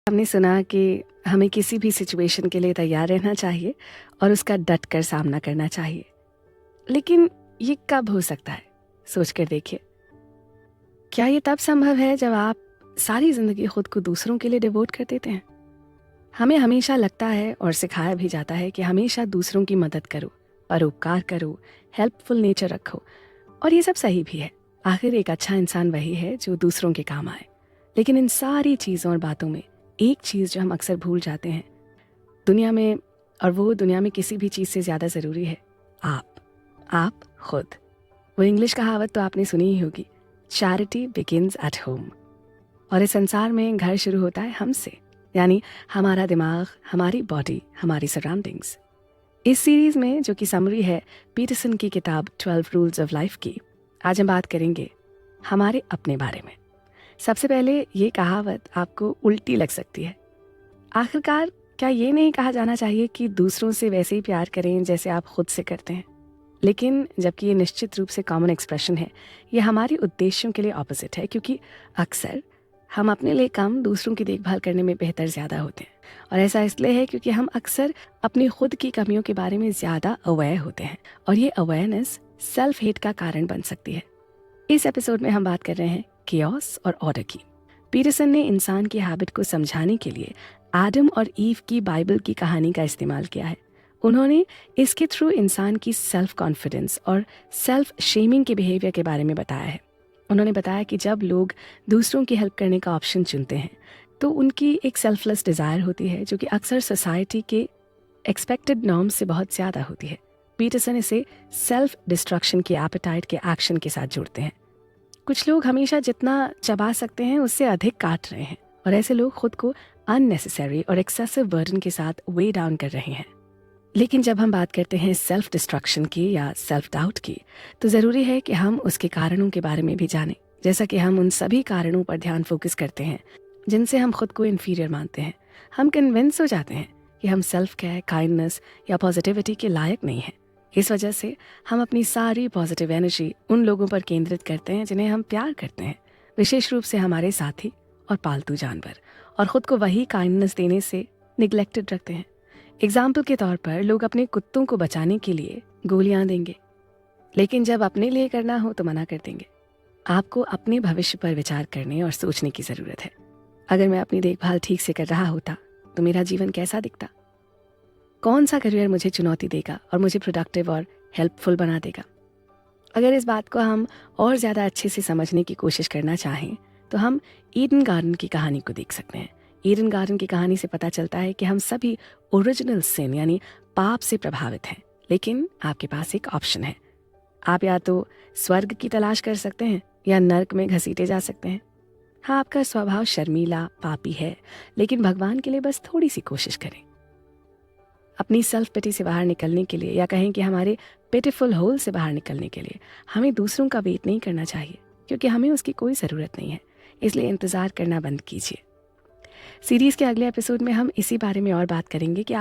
हमने सुना कि हमें किसी भी सिचुएशन के लिए तैयार रहना चाहिए और उसका डट कर सामना करना चाहिए। लेकिन ये कब हो सकता है? सोच कर देखिए। क्या ये तब संभव है जब आप सारी ज़िंदगी खुद को दूसरों के लिए डिवोट कर देते हैं? हमें हमेशा लगता है और सिखाया भी जाता है कि हमेशा दूसरों की मदद करो, परोपकार करो, हेल्पफुल नेचर रखो, और ये सब सही भी है। आखिर एक अच्छा इंसान वही है जो दूसरों के काम आए। लेकिन इन सारी चीज़ों और बातों में एक चीज़ जो हम अक्सर भूल जाते हैं दुनिया में, और वो दुनिया में किसी भी चीज़ से ज़्यादा ज़रूरी है, आप खुद। वो इंग्लिश कहावत तो आपने सुनी ही होगी, चैरिटी बिगिंस एट होम। और इस संसार में घर शुरू होता है हमसे, यानी हमारा दिमाग, हमारी बॉडी, हमारी सराउंडिंग्स। इस सीरीज़ में, जो कि समरी है पीटरसन की किताब 12 रूल्स ऑफ लाइफ की, आज हम बात करेंगे हमारे अपने बारे में। सबसे पहले ये कहावत आपको उल्टी लग सकती है। आखिरकार क्या ये नहीं कहा जाना चाहिए कि दूसरों से वैसे ही प्यार करें जैसे आप खुद से करते हैं? लेकिन जबकि ये निश्चित रूप से कॉमन एक्सप्रेशन है, ये हमारे उद्देश्यों के लिए ऑपोजिट है, क्योंकि अक्सर हम अपने लिए कम, दूसरों की देखभाल करने में बेहतर ज़्यादा होते हैं। और ऐसा इसलिए है क्योंकि हम अक्सर अपनी खुद की कमियों के बारे में ज़्यादा अवेयर होते हैं, और ये अवेयरनेस सेल्फ हेट का कारण बन सकती है। इस एपिसोड में हम बात कर रहे हैं केओस और ऑर्डर की। पीटरसन ने इंसान की हैबिट को समझाने के लिए एडम और ईव की बाइबल की कहानी का इस्तेमाल किया है। उन्होंने इसके थ्रू इंसान की सेल्फ कॉन्फिडेंस और सेल्फ शेमिंग के बिहेवियर के बारे में बताया है। उन्होंने बताया कि जब लोग दूसरों की हेल्प करने का ऑप्शन चुनते हैं तो उनकी एक सेल्फलेस डिज़ायर होती है, जो कि अक्सर सोसाइटी के एक्सपेक्टेड नॉर्म्स से बहुत ज़्यादा होती है। पीटरसन इसे सेल्फ डिस्ट्रक्शन की एपेटाइट के एक्शन के साथ जोड़ते हैं। कुछ लोग हमेशा जितना चबा सकते हैं उससे अधिक काट रहे हैं, और ऐसे लोग खुद को अननेसेसरी और एक्सेसिव बर्डन के साथ वे डाउन कर रहे हैं। लेकिन जब हम बात करते हैं सेल्फ डिस्ट्रक्शन की या सेल्फ डाउट की, तो ज़रूरी है कि हम उसके कारणों के बारे में भी जानें। जैसा कि हम उन सभी कारणों पर ध्यान फोकस करते हैं जिनसे हम खुद को इन्फीरियर मानते हैं, हम कन्विंस हो जाते हैं कि हम सेल्फ केयर, काइंडनेस या पॉजिटिविटी के लायक नहीं हैं। इस वजह से हम अपनी सारी पॉजिटिव एनर्जी उन लोगों पर केंद्रित करते हैं जिन्हें हम प्यार करते हैं, विशेष रूप से हमारे साथी और पालतू जानवर, और ख़ुद को वही काइंडनेस देने से निगलेक्टेड रखते हैं। एग्जाम्पल के तौर पर लोग अपने कुत्तों को बचाने के लिए गोलियां देंगे, लेकिन जब अपने लिए करना हो तो मना कर देंगे। आपको अपने भविष्य पर विचार करने और सोचने की ज़रूरत है। अगर मैं अपनी देखभाल ठीक से कर रहा होता तो मेरा जीवन कैसा दिखता? कौन सा करियर मुझे चुनौती देगा और मुझे प्रोडक्टिव और हेल्पफुल बना देगा? अगर इस बात को हम और ज़्यादा अच्छे से समझने की कोशिश करना चाहें तो हम ईडन गार्डन की कहानी को देख सकते हैं। ईडन गार्डन की कहानी से पता चलता है कि हम सभी ओरिजिनल सिन यानी पाप से प्रभावित हैं, लेकिन आपके पास एक ऑप्शन है। आप या तो स्वर्ग की तलाश कर सकते हैं या नर्क में घसीटे जा सकते हैं। हाँ, आपका स्वभाव शर्मीला, पापी है, लेकिन भगवान के लिए बस थोड़ी सी कोशिश करें। अपनी सेल्फ पिटी से बाहर निकलने के लिए, या कहें कि हमारे पिटीफुल होल से बाहर निकलने के लिए, हमें दूसरों का वेट नहीं करना चाहिए, क्योंकि हमें उसकी कोई ज़रूरत नहीं है। इसलिए इंतज़ार करना बंद कीजिए। सीरीज़ के अगले एपिसोड में हम इसी बारे में और बात करेंगे कि